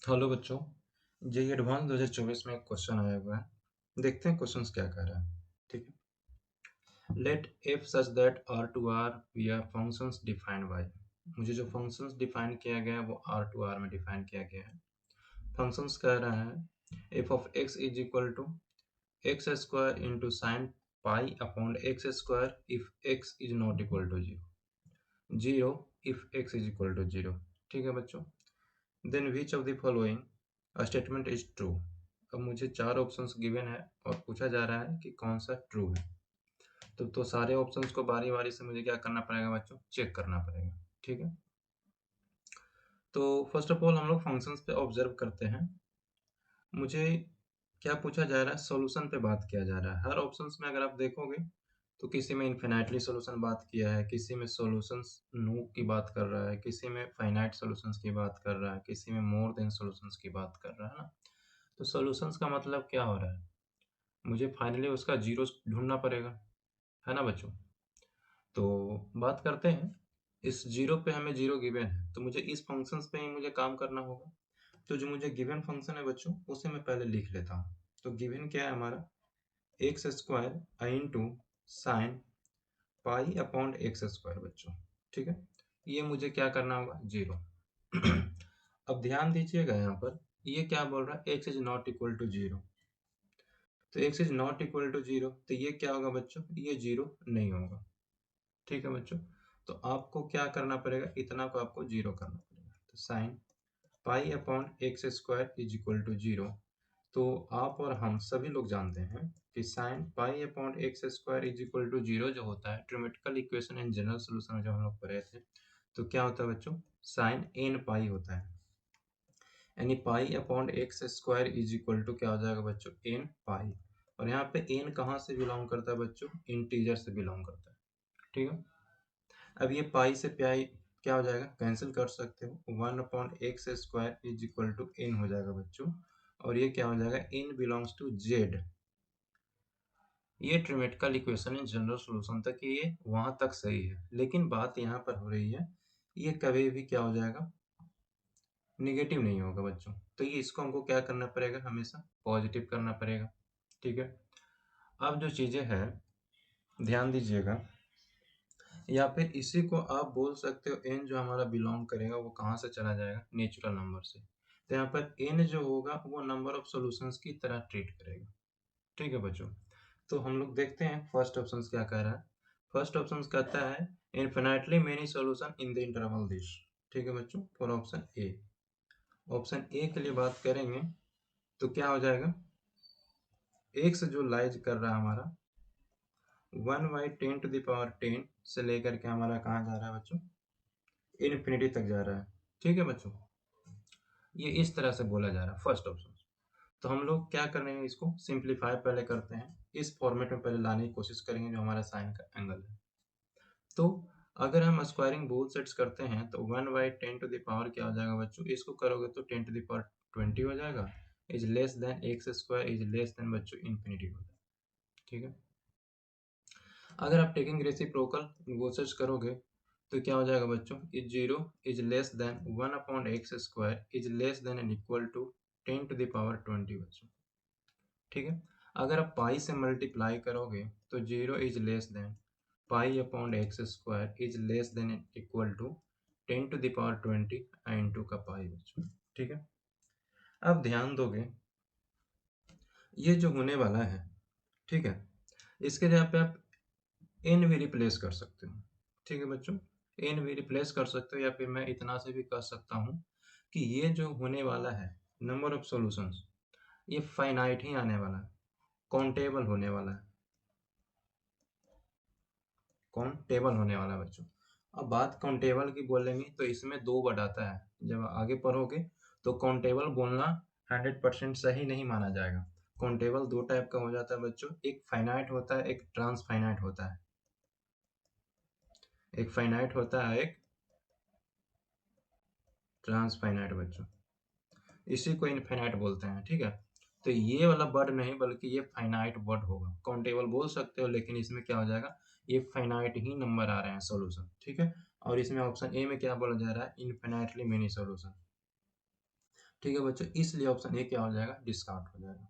Hello बच्चों, JEE advance 2024 में एक क्वेश्चन आया हुआ है। देखते हैं क्वेश्चन क्या कह रहा है। ठीक है। Let f such that R to R we are functions defined by. मुझे जो फंक्शंस डिफाइन किया गया है वो आर टू आर में डिफाइन किया गया है। फंक्शंस कह रहा है f of x is equal to x square into sine pi upon x square if x is not equal to zero, zero if x is equal to zero. ठीक है बच्चों। Then which of the following statement is true. अब मुझे चार options given है और पूछा जा रहा है कि कौन सा ट्रू है। तो सारे ऑप्शंस को बारी बारी से मुझे क्या करना पड़ेगा बच्चों, चेक करना पड़ेगा। ठीक है। तो फर्स्ट ऑफ ऑल हम लोग फंक्शंस पे ऑब्जर्व करते हैं। मुझे क्या पूछा जा रहा है, सॉल्यूशन पे बात किया जा रहा है। हर ऑप्शंस में अगर आप देखोगे तो किसी में इन्फिनाइटली सॉल्यूशन बात किया है, किसी में सॉल्यूशंस नो की बात कर रहा है, किसी में फाइनाइट सॉल्यूशंस की बात कर रहा है, किसी में मोर देन सॉल्यूशंस की बात कर रहा है ना। तो सॉल्यूशंस का मतलब क्या हो रहा है, मुझे फाइनली उसका जीरो ढूंढना पड़ेगा, है ना बच्चों। तो बात करते हैं, इस जीरो पे हमें जीरो गिवन है तो मुझे इस फंक्शंस पे ही मुझे काम करना होगा। तो जो मुझे गिवन फंक्शन है बच्चों उसे मैं पहले लिख लेता हूँ। तो गिवन क्या है हमारा, x square i into sine pi upon x square बच्चों। ठीक है। ये मुझे क्या करना होगा, जीरो। अब ध्यान दीजिएगा यहाँ पर, ये क्या बोल रहा है, x is not equal to zero. तो x is not equal to zero तो ये क्या होगा बच्चों, ये जीरो नहीं होगा। ठीक है बच्चों। तो आपको क्या करना पड़ेगा, इतना को आपको जीरो करना पड़ेगा। तो sine pi upon x square is equal to zero. तो आप और हम सभी लोग जानते हैं कि sine pi upon x square is equal to zero जो होता है trigonometrical equation and general solution जब हम लोग पढ़े थे, तो क्या होता है बच्चों, साइन एन पाई होता है। यानी pi upon x square is equal to क्या हो जाएगा बच्चों, एन पाई। और यहाँ पे एन कहाँ से बिलोंग करता है बच्चों, इंटीजर से बिलोंग करता है। ठीक है। अब ये पाई से पाई क्या हो जाएगा, कैंसिल कर सकते हो, one upon x square is equal to n हो जाएगा बच्चों। और ये क्या हो जाएगा, एन बिलोंग्स टू जेड। ये trigonometrical equation in general solution तक ये वहां तक सही है, लेकिन बात यहाँ पर हो रही है, ये कभी भी क्या हो जाएगा, निगेटिव नहीं होगा बच्चों। तो ये इसको हमको क्या करना पड़ेगा, हमेशा पॉजिटिव करना पड़ेगा। ठीक है। अब जो चीजें हैं ध्यान दीजिएगा, या फिर इसी को आप बोल सकते हो एन जो हमारा बिलोंग करेगा वो कहाँ से चला जाएगा, नेचुरल नंबर से। तो यहाँ पर एन जो होगा वो नंबर ऑफ सॉल्यूशंस की तरह ट्रीट करेगा। ठीक है बच्चों। तो हम लोग देखते हैं फर्स्ट ऑप्शन क्या कह रहा है। फर्स्ट ऑप्शन कहता है infinitely many solution in the interval this. ठीक है बच्चों, for option A. Option A के लिए बात करेंगे तो क्या हो जाएगा, एक्स जो लाइज कर रहा है हमारा 1/10 to the power 10 से लेकर के हमारा कहाँ जा रहा है बच्चों, इन्फिनिटी तक जा रहा है। ठीक है बच्चों। ये इस तरह से बोला जा रहा है फर्स्ट ऑप्शन। तो हम लोग क्या करेंगे, इसको सिंप्लीफाई पहले करते हैं, इस फॉर्मेट में पहले लाने की कोशिश करेंगे जो हमारा साइन का एंगल है। तो अगर हम स्क्वायरिंग बोथ साइड्स करते हैं तो 1/10 to the power क्या हो जाएगा बच्चों, इसको करोगे तो 10 to the power 20 हो जाएगा। Is less then x square is less than बच्चों इन्फिनिटी हो जाएगा। ठीक है। अगर आप टेकिंग रेसिप्रोकल बोथ साइड्स करोगे तो क्या हो जाएगा बच्चों, is zero is less than 1/x² is less than and equal to 10 to the power 20 बच्चों। ठीक है। अगर आप पाई से मल्टीप्लाई करोगे तो zero is less than pi upon x square is less than equal to 10 to the power 20 into का pi बच्चों। ठीक है। अब ध्यान दोगे, ये जो होने वाला है, ठीक है, इसके जगह पे आप एन भी रिप्लेस कर सकते हो। ठीक है बच्चों, एन भी रिप्लेस कर सकते हो, या फिर मैं इतना से भी कह सकता हूँ कि ये जो होने वाला है नंबर ऑफ सॉल्यूशंस, ये फाइनाइट ही आने वाला है, काउंटेबल होने वाला है, काउंटेबल होने वाला है बच्चों। अब बात काउंटेबल की बोलेंगे तो इसमें दो वर्ड आता है, जब आगे पढ़ोगे तो काउंटेबल बोलना 100% सही नहीं माना जाएगा। काउंटेबल दो टाइप का हो जाता है बच्चों, एक फाइनाइट होता है, एक ट्रांसफाइनाइट होता है। एक फाइनाइट होता है, एक ट्रांसफाइनाइट बच्चों, इसी को इनफाइनाइट बोलते हैं। ठीक है। तो ये वाला वर्ड नहीं बल्कि ये फाइनाइट वर्ड होगा। काउंटेबल बोल सकते हो लेकिन इसमें क्या हो जाएगा, ये फाइनाइट ही नंबर आ रहे हैं सॉल्यूशन। ठीक है। और इसमें ऑप्शन ए में क्या बोला जा रहा है, इनफाइनाइटली मेनी सॉल्यूशन। ठीक है बच्चों, इसलिए ऑप्शन ए क्या हो जाएगा, डिस्कार्ड हो जाएगा।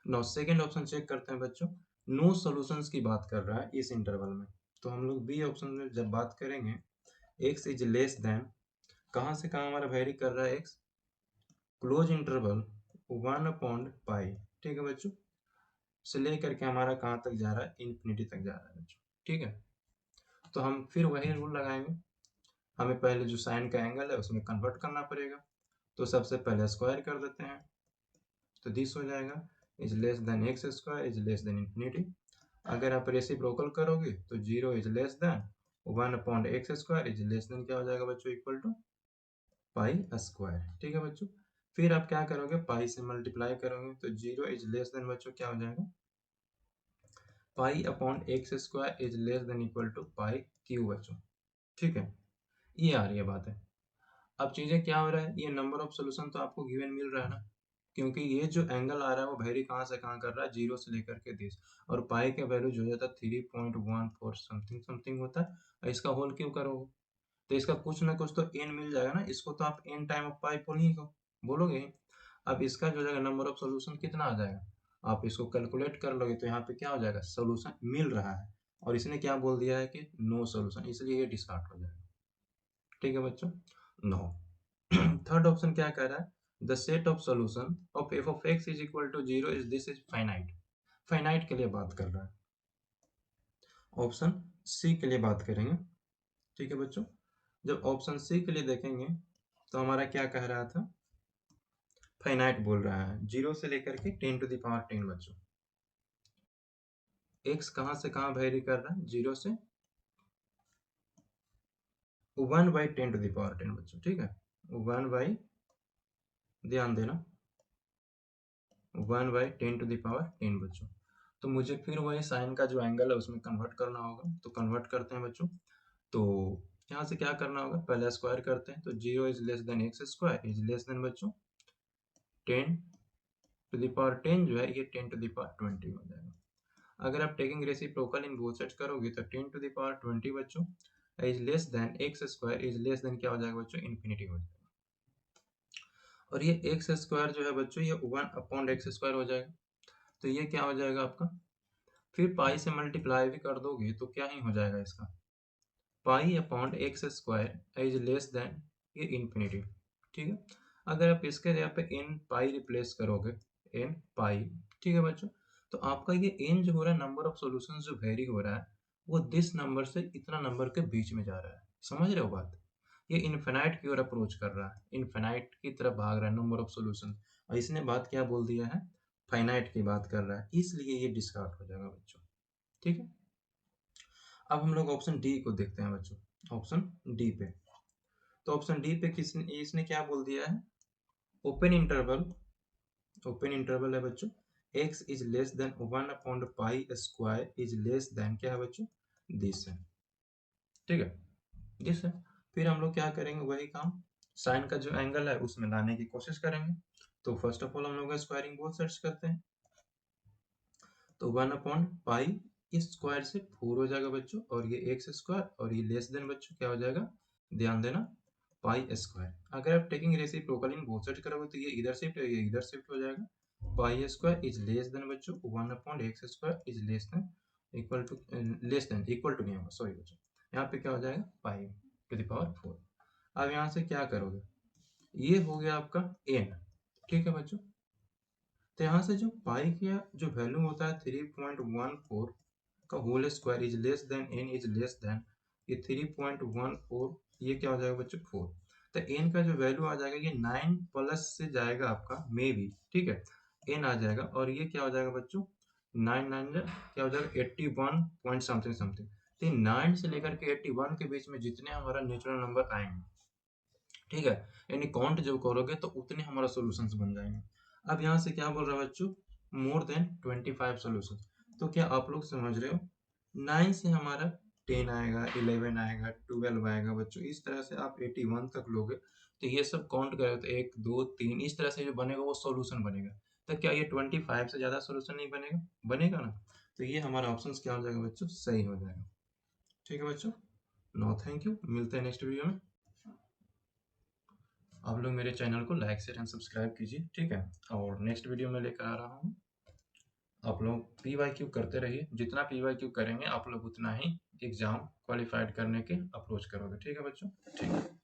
नो सेकेंड ऑप्शन चेक करते हैं बच्चों, नो सॉल्यूशंस की बात कर रहा है इस इंटरवल में, तो हम लोग बी ऑप्शन में जब बात करेंगे, एक्स इज लेस देन, कहाँ से कहाँ हमारा वेरी कर रहा है एक्स, क्लोज इंटरवल 1/पाई, ठीक है बच्चों, से लेकर के हमारा कहाँ तक जा रहा है, इन्फिनिटी तक जा रहा है बच्चों। ठीक है, तो हम फिर वही रूल लगाएंगे, हमें पहले जो साइन का एंगल है उसमें कन्वर्ट करना पड़ेगा, तो सबसे पहले स्क्वायर कर देते हैं, तो दिस हो जाएगा is less then x square is less then infinity. अगर आप रेसिप्रोकल करोगे तो 0 is less than 1/x² is less than क्या हो जाएगा बच्चों, इक्वल टू पाई स्क्वायर। ठीक है बच्चों, फिर आप क्या करोगे, पाई से मल्टीप्लाई करोगे, तो 0 इज लेस देन बच्चों क्या हो जाएगा, पाई/x² is less than equal to pi q बच्चों। ठीक है, ये आ रही है बात है। अब चीजें क्या हो रहा है, ये नंबर ऑफ सोल्यूशन तो आपको गिवन मिल रहा है ना, क्योंकि ये जो एंगल आ रहा है वो वेरी कहाँ से कहाँ कर रहा है, 0 से लेकर के 10, और पाई का वैल्यू जो होता है 3.14 समथिंग समथिंग होता है, और इसका होल क्यों करोगे, तो इसका कुछ ना कुछ तो n मिल जाएगा ना, इसको तो आप n टाइम ऑफ पाई बोल ही बोलोगे। अब इसका जो जाएगा नंबर ऑफ सोल्यूशन कितना आ जाएगा, आप इसको कैलकुलेट कर लोगे, तो यहाँ पे क्या हो जाएगा, सोल्यूशन मिल रहा है, और इसने क्या बोल दिया है कि नो सोल्यूशन, इसलिए ये डिस्कार्ड हो जाएगा। ठीक है बच्चों, नो। थर्ड ऑप्शन क्या कह रहा है, the set of solution of f of x is equal to 0 is this is finite, finite के लिए बात कर रहा है, ऑप्शन सी के लिए बात करेंगे। ठीक है बच्चों, जब ऑप्शन सी के लिए देखेंगे तो हमारा क्या कह रहा था, फाइनाइट बोल रहा है, 0 से लेकर के 10⁻10 बच्चों, एक्स कहाँ से कहाँ वेरी कर रहा है, 0 से 1/10⁻10 बच्चों। ठीक है, 1 बाई, ध्यान देना, 1/10⁻10 बच्चों, तो मुझे फिर वही साइन का जो एंगल है उसमें कन्वर्ट करना होगा, तो कन्वर्ट करते हैं बच्चों। तो यहाँ से क्या करना होगा, पहले स्क्वायर करते हैं, तो 0 is less then x² is less than बच्चों 10⁻10 जो है ये 10⁻20 हो जाएगा। अगर आप taking reciprocal in both sides करोगे तो 10⁻20 बच्चों is less then x² is less than क्या हो जाएगा बच्चों, इन्फिनिटी हो जाएगा, और ये x² जो है बच्चों ये 1/x² हो जाएगा, तो ये क्या हो जाएगा आपका, फिर पाई से मल्टीप्लाई भी कर दोगे तो क्या ही हो जाएगा इसका, पाई/x² इज लेस देन ये इन्फिनिटी। ठीक है, अगर आप इसके जगह पे n पाई रिप्लेस करोगे, n पाई, ठीक है बच्चों, तो आपका ये n जो हो रहा है, नंबर ऑफ सॉल्यूशंस जो वेरी हो रहा है, वो दिस नंबर से इतना नंबर के बीच में जा रहा है, समझ रहे हो बात, ये इन्फिनाइट की ओर अप्रोच कर रहा है, इन्फिनाइट की तरफ भाग रहा है नंबर ऑफ सॉल्यूशन, और इसने बात क्या बोल दिया है, फाइनाइट की बात कर रहा है, इसलिए ये डिस्कार्ड हो जाएगा बच्चों। ठीक है, अब हम लोग ऑप्शन डी को देखते हैं बच्चों, ऑप्शन डी पे, तो ऑप्शन डी पे किसने इसने क्या बोल दिया है, ओपन इंटरवल, ओपन इंटरवल है बच्चों, x इज लेस देन 1/पाई² इज लेस देन क्या है बच्चों, दिस है। ठीक है, दिस है, फिर हम लोग क्या करेंगे, वही काम, साइन का जो एंगल है उसमें लाने की कोशिश करेंगे, तो फर्स्ट ऑफ ऑल हम लोग स्क्वायरिंग बोथ साइड्स करते हैं, तो 1/पाई, इस स्क्वायर से 4 हो जाएगा बच्चों, और ये x² और ये लेस देन बच्चों क्या हो जाएगा, ध्यान देना, पाई²। अगर आप taking reciprocal in both side करोगे तो ये इधर शिफ्ट है, ये इधर शिफ्ट हो जाएगा, पाई² इज लेस देन बच्चों 1/x² is less than equal to, less than equal to नहीं होगा, सॉरी बच्चों, यहाँ पे क्या हो जाएगा, पाई⁴। अब यहाँ से क्या करोगे, ये हो गया आपका n। ठीक है बच्चों, तो यहाँ से जो पाई का जो वैल्यू होता है 3.14 का whole square is less than n is less than ये 3.14, ये क्या हो जाएगा बच्चों, 4, तो n का जो वैल्यू आ जाएगा ये 9 प्लस से जाएगा आपका मे बी, ठीक है, n आ जाएगा, और ये क्या हो जाएगा बच्चों, 9 9 क्या हो जाएगा 81 पॉइंट समथिंग समथिंग, तो 9 से लेकर के 81 के बीच में जितने हमारा नेचुरल नंबर आएंगे, ठीक है, यानी काउंट जब करोगे तो उतने हमारा सॉल्यूशंस बन जाएंगे। अब यहाँ से क्या बोल रहा है बच्चों, मोर देन 25 सॉल्यूशन, तो क्या आप लोग समझ रहे हो, 9 से हमारा 10 आएगा, 11 आएगा, 12 आएगा बच्चों, इस तरह से आप 81 तक लोगे, तो ये सब काउंट करें तो 1 2 3 इस तरह से जो बनेगा वो सॉल्यूशन बनेगा, तो क्या ये 25 से ज्यादा सॉल्यूशन नहीं बनेगा, बनेगा ना, तो ये हमारा ऑप्शन क्या हो जाएगा बच्चों, सही हो जाएगा। ठीक है बच्चों, नो थैंक यू, मिलते हैं नेक्स्ट वीडियो में। आप लोग मेरे चैनल को लाइक शेयर एंड सब्सक्राइब कीजिए, ठीक है। और नेक्स्ट वीडियो में लेकर आ रहा हूँ, आप लोग PYQ करते रहिए। जितना PYQ करेंगे आप लोग उतना ही एग्ज़ाम क्वालिफाइड करने के अप्रोच करोगे, ठीक है बच्चों। ठीक है।